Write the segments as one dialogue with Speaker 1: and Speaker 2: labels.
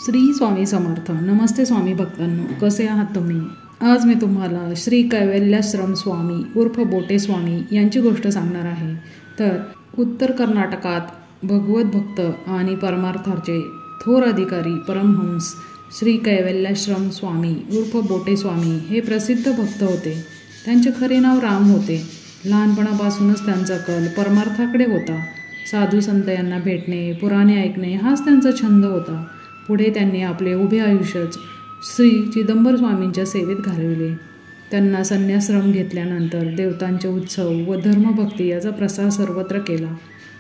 Speaker 1: श्री स्वामी समर्थ. नमस्ते स्वामी भक्तांनो, कसे आहात तुम्ही? आज मी तुम्हाला श्री कैवल्याश्रम स्वामी उर्फ बोटे स्वामी यांची गोष्ट सांगणार आहे. तर उत्तर कर्नाटकात भगवत भक्त आणि परमार्थाचे थोर अधिकारी परमहंस श्री कैवल्याश्रम स्वामी उर्फ बोटे स्वामी हे प्रसिद्ध भक्त होते. त्यांचे खरे नाव राम होते. लहानपणापासूनच त्यांचा कल परमार्थाकडे होता. साधू संत यांना भेटणे, पुराणे ऐकणे हाच त्यांचा छंद होता. पुढे त्यांनी आपले उभे आयुष्यच श्री चिदंबर स्वामींच्या सेवेत घालविले. त्यांना संन्याश्रम घेतल्यानंतर देवतांचे उत्सव व धर्मभक्ती याचा प्रसार सर्वत्र केला.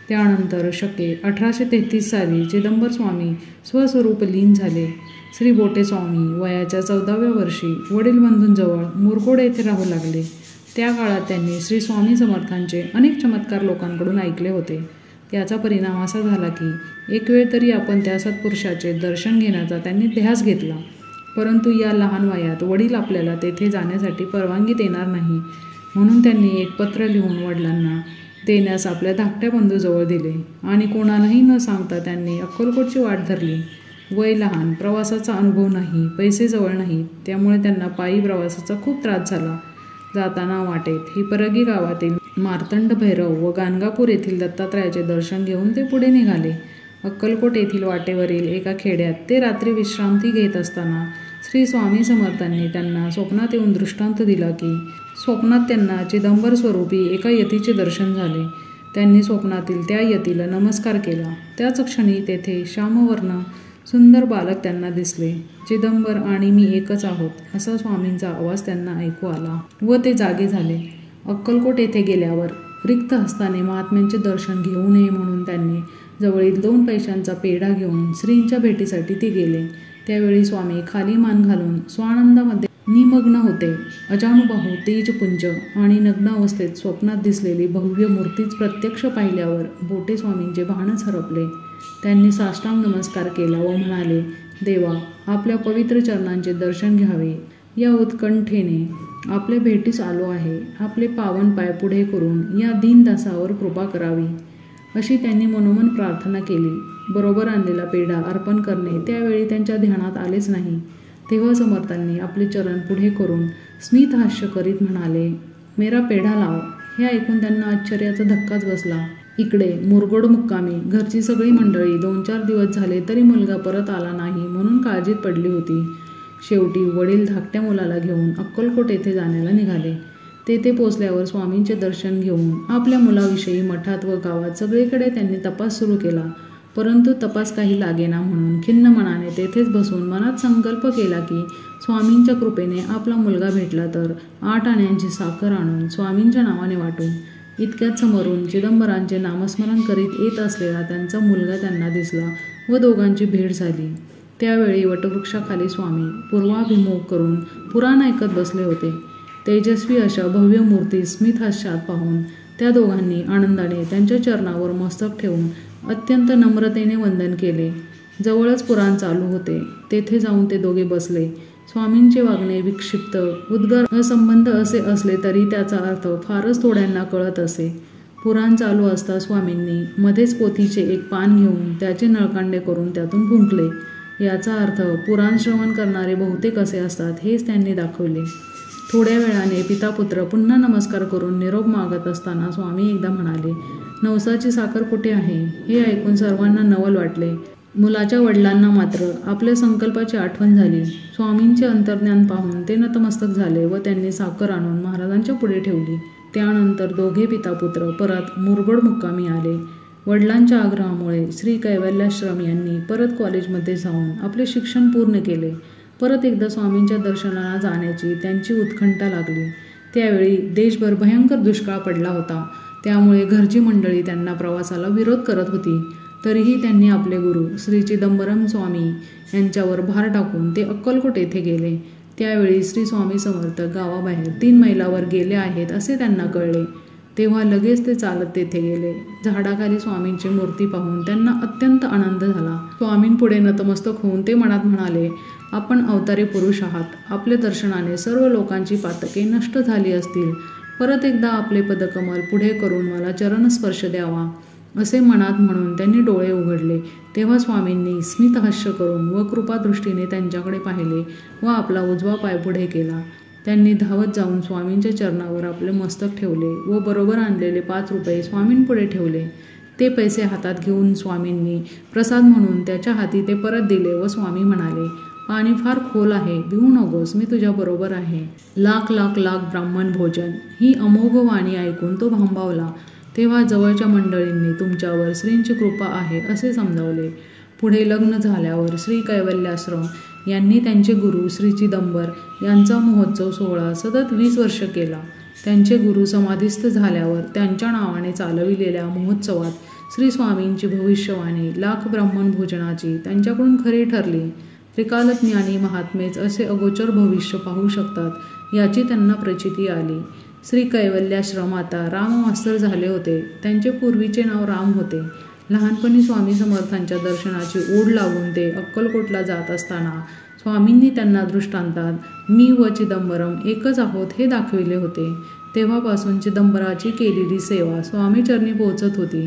Speaker 1: त्यानंतर शके 1833 साली चिदंबर स्वामी स्वस्वरूप लीन झाले. श्री बोटे स्वामी वयाच्या 14व्या वर्षी वडील बंधूंजवळ मुरगोड येथे राहू लागले. त्या काळात त्यांनी श्री स्वामी समर्थांचे अनेक चमत्कार लोकांकडून ऐकले होते. त्याचा परिणाम असा झाला की एक वेळ तरी आपण त्या सत्पुरुषाचे दर्शन घेण्याचा त्यांनी ध्यास घेतला. परंतु या लहान वयात वडील आपल्याला तेथे जाण्यासाठी परवानगी देणार नाही म्हणून त्यांनी एक पत्र लिहून वडिलांना देण्यास आपल्या धाकट्या बंधूजवळ दिले आणि कोणालाही न सांगता त्यांनी अक्कलकोटची वाट धरली. वय लहान, प्रवासाचा अनुभव नाही, पैसे जवळ नाहीत, त्यामुळे त्यांना पायी प्रवासाचा खूप त्रास झाला. जाताना वाटेत हिपरगी गावातील मार्तंड भैरव व गाणगापूर येथील दत्तात्रयाचे दर्शन घेऊन ते पुढे निघाले. अक्कलकोट येथील वाटेवरील एका खेड्यात ते रात्री विश्रांती घेत असताना श्री स्वामी समर्थांनी त्यांना स्वप्नात येऊन दृष्टांत दिला की स्वप्नात त्यांना चिदंबर स्वरूपी एका यतीचे दर्शन झाले. त्यांनी स्वप्नातील त्या यतीला नमस्कार केला. त्याच क्षणी तेथे श्यामवर्ण सुंदर बालक त्यांना दिसले. चिदंबर आणि मी एकच आहोत असा स्वामींचा आवाज त्यांना ऐकू आला व ते जागे झाले. अक्कलकोट येथे गेल्यावर रिक्त हस्ताने महात्म्यांचे दर्शन घेऊ नये म्हणून त्यांनी जवळील 2 पैशांचा पेढा घेऊन श्रींच्या भेटीसाठी ते गेले. त्यावेळी स्वामी खाली मान घालून स्वानंदामध्ये निमग्न होते. अजानुबाहू तेजपुंज आणि नग्न अवस्थेत स्वप्नात दिसलेली भव्य मूर्तीच प्रत्यक्ष पाहिल्यावर बोटे स्वामींचे भानच हरपले. त्यांनी साष्टांग नमस्कार केला व म्हणाले, देवा, आपल्या पवित्र चरणांचे दर्शन घ्यावे या उत्कंठेने आपल्या भेटीस आलो आहे. आपले पावन पाय पुढे करून या दीनदासावर कृपा करावी अशी त्यांनी मनोमन प्रार्थना केली. बरोबर आणलेला पेढा अर्पण करणे त्यावेळी त्यांच्या ध्यानात आलेच नाही. तेव्हा समर्थांनी आपले चरण पुढे करून स्मित हास्य करीत म्हणाले, मेरा पेढा लाव. हे ऐकून त्यांना आश्चर्याचा धक्काच बसला. इकडे मुरगोड मुक्कामी घरची सगळी मंडळी 2-4 दिवस झाले तरी मुलगा परत आला नाही म्हणून काळजीत पडली होती. शेवटी वडील धाकट्या मुलाला घेऊन अक्कलकोट येथे जाण्याला निघाले. तेथे पोचल्यावर स्वामींचे दर्शन घेऊन आपल्या मुलाविषयी मठात व गावात सगळीकडे त्यांनी तपास सुरू केला. परंतु तपास काही लागेना म्हणून खिन्न मनाने तेथेच बसून मनात संकल्प केला की स्वामींच्या कृपेने आपला मुलगा भेटला तर 8 आण्यांची साखर आणून स्वामींच्या नावाने वाटून. इतक्यात समोरून चिदंबरांचे नामस्मरण करीत येत असलेला त्यांचा मुलगा त्यांना दिसला व दोघांची भेट झाली. त्यावेळी वटवृक्षाखाली स्वामी पूर्वाभिमुख करून पुराण ऐकत बसले होते. तेजस्वी अशा भव्य मूर्ती स्मित हास्यात पाहून त्या दोघांनी आनंदाने त्यांच्या चरणावर मस्तक ठेवून अत्यंत नम्रतेने वंदन केले. जवळच पुराण चालू होते. तेथे जाऊन ते दोघे बसले. स्वामींचे वागणे विक्षिप्त, उद्गार असंबद्ध असे असले तरी त्याचा अर्थ फारच थोड्यांना कळत असे. पुराण चालू असता स्वामींनी मध्येच पोथीचे एक पान घेऊन त्याचे नळकांडे करून त्यातून फुंकले. याचा अर्थ पुराण श्रवण करणारे बहुतेक असे असतात हेच त्यांनी दाखवले. थोड्या वेळाने पितापुत्र पुन्हा नमस्कार करून निरोप मागत असताना स्वामी एकदा म्हणाले, नवसाची साखर कुठे आहे? हे ऐकून सर्वांना नवल वाटले. मुलाच्या वडिलांना मात्र आपल्या संकल्पाची आठवण झाली. स्वामींचे अंतर्ज्ञान पाहून ते नतमस्तक झाले व त्यांनी साखर आणून महाराजांच्या पुढे ठेवली. त्यानंतर दोघे पितापुत्र परत मुरगोड मुक्कामी आले. वडिलांच्या आग्रहामुळे श्री कैवल्याश्रम यांनी परत कॉलेजमध्ये जाऊन आपले शिक्षण पूर्ण केले. परत एकदा स्वामींच्या दर्शनाला जाण्याची त्यांची उत्कंठा लागली. त्यावेळी देशभर भयंकर दुष्काळ पडला होता. त्यामुळे घरची मंडळी त्यांना प्रवासाला विरोध करत होती. तरीही त्यांनी आपले गुरु श्री चिदंबरम स्वामी यांच्यावर भार टाकून ते अक्कलकोट येथे गेले. त्यावेळी श्री स्वामी समर्थ गावाबाहेर 3 मैलावर गेले आहेत असे त्यांना कळले. तेव्हा लगेच ते चालत तेथे गेले. झाडाखाली स्वामींची मूर्ती पाहून त्यांना अत्यंत आनंद झाला. स्वामींपुढे नतमस्तक होऊन ते मनात म्हणाले, आपण अवतारी पुरुष आहात. आपल्या दर्शनाने सर्व लोकांची पातके नष्ट झाली असतील. परत एकदा आपले पदकमल पुढे करून मला चरणस्पर्श द्यावा. असे मनात म्हणून त्यांनी डोळे उघडले. तेव्हा स्वामींनी स्मितहास्य करून व कृपादृष्टीने त्यांच्याकडे पाहिले व आपला उजवा पाय पुढे केला. त्यांनी धावत जाऊन स्वामींच्या चरणावर आपले मस्तक ठेवले व बरोबर आणलेले 5 रुपये स्वामींपुढे ठेवले. ते पैसे हातात घेऊन स्वामींनी प्रसाद म्हणून त्याच्या हाती ते परत दिले व स्वामी म्हणाले, पाणी फार खोल आहे, भिवू नकोस, मी तुझ्याबरोबर आहे. लाख लाख लाख ब्राह्मण भोजन. ही अमोघ वाणी ऐकून तो भांबावला. तेव्हा जवळच्या मंडळींनी तुमच्यावर श्रींची कृपा आहे असे समजावले. पुढे लग्न झाल्यावर श्री कैवल्याश्रम यांनी त्यांचे गुरु श्री चिदंबर यांचा महोत्सव सोहळा सतत 20 वर्ष केला. त्यांचे गुरु समाधीस्थ झाल्यावर त्यांच्या नावाने चालविलेल्या महोत्सवात श्री स्वामींची भविष्यवाणी लाख ब्राह्मण भोजनाची त्यांच्याकडून खरी ठरली. त्रिकालज्ञानी महात्मेच असे अगोचर भविष्य पाहू शकतात याची त्यांना प्रचिती आली. श्री कैवल्याश्रम आता राममास्तर झाले होते. त्यांचे पूर्वीचे नाव राम होते. लहानपणी स्वामी समर्थांच्या दर्शनाची ओढ लागून ते अक्कलकोटला जात असताना स्वामींनी त्यांना दृष्टांतात मी व चिदंबरम एकच आहोत हे दाखविले होते. तेव्हापासून चिदंबराची केलेली सेवा स्वामीचरणी पोहोचत होती.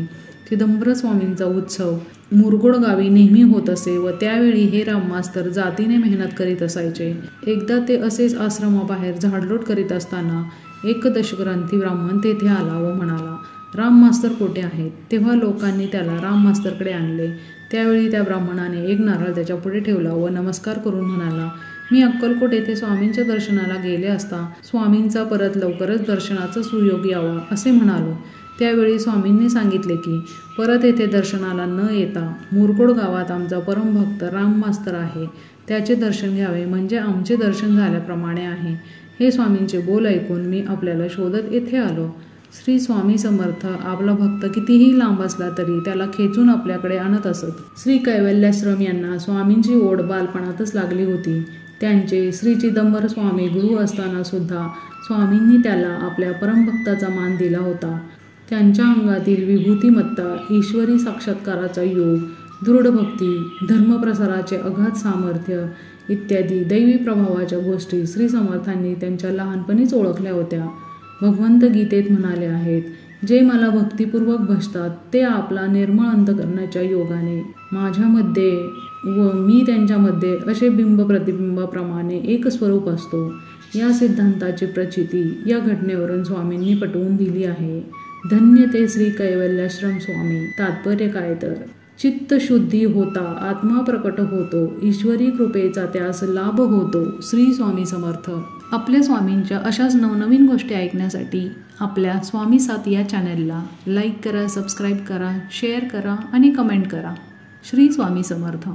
Speaker 1: चिदंबर स्वामींचा उत्सव मुरगुड गावी नेहमी होत असे व त्यावेळी हे राममास्तर जातीने मेहनत करीत असायचे. एकदा ते असेच आश्रमाबाहेर झाडलोट करीत असताना एक दशग्रंथी ब्राह्मण तेथे आला व म्हणाला, राममास्तर कोठे आहेत? तेव्हा लोकांनी त्याला राममास्तरकडे आणले. त्यावेळी त्या ब्राह्मणाने एक नारळ त्याच्या पुढे ठेवला व नमस्कार करून म्हणाला, मी अक्कलकोट येथे स्वामींच्या दर्शनाला गेले असता स्वामींचा परत लवकरच दर्शनाचा सुयोग यावा असे म्हणालो. त्यावेळी स्वामींनी सांगितले की परत येथे दर्शनाला न येता मुरगुड गावात आमचा परमभक्त राममास्तर आहे, त्याचे दर्शन घ्यावे म्हणजे आमचे दर्शन झाल्याप्रमाणे आहे. हे स्वामींचे बोल ऐकून मी आपल्याला शोधत येथे आलो. श्री स्वामी समर्थ आपला भक्त कितीही लांब असला तरी त्याला खेचून आपल्याकडे आणत असत. श्री कैवल्याश्रम यांना स्वामींची ओढ बालपणातच लागली होती. त्यांचे श्री चिदंबर स्वामी गुरु असताना सुद्धा स्वामींनी त्याला आपल्या परमभक्ताचा मान दिला होता. त्यांच्या अंगातील विभूतिमत्ता, ईश्वरी साक्षात्काराचा योग, दृढ भक्ती, धर्मप्रसाराचे अगाध सामर्थ्य इत्यादी दैवी प्रभावाच्या गोष्टी श्री समर्थांनी त्यांच्या लहानपणीच ओळखल्या होत्या. भगवंत गीतेत म्हणाले आहेत, जे मला भक्तिपूर्वक भजतात ते आपला निर्मळ अंतकरणाच्या योगाने माझ्यामध्ये व मी त्यांच्यामध्ये असे बिंब प्रतिबिंबाप्रमाणे एक स्वरूप असतो. या सिद्धांताची प्रचिती या घटनेवरून स्वामींनी पटवून दिली आहे. धन्य ते श्री कैवल्याश्रम स्वामी. तात्पर्य काय तर चित्तशुद्धी होता आत्मा प्रकट होतो, ईश्वरी कृपेचा त्यास लाभ होतो. श्री स्वामी समर्थ. आपल्या स्वामींच्या अशाच नवनवीन गोष्टी ऐकण्यासाठी आपल्या स्वामी साथ या चॅनलला लाईक करा, सबस्क्राईब करा, शेअर करा आणि कमेंट करा. श्री स्वामी समर्थ.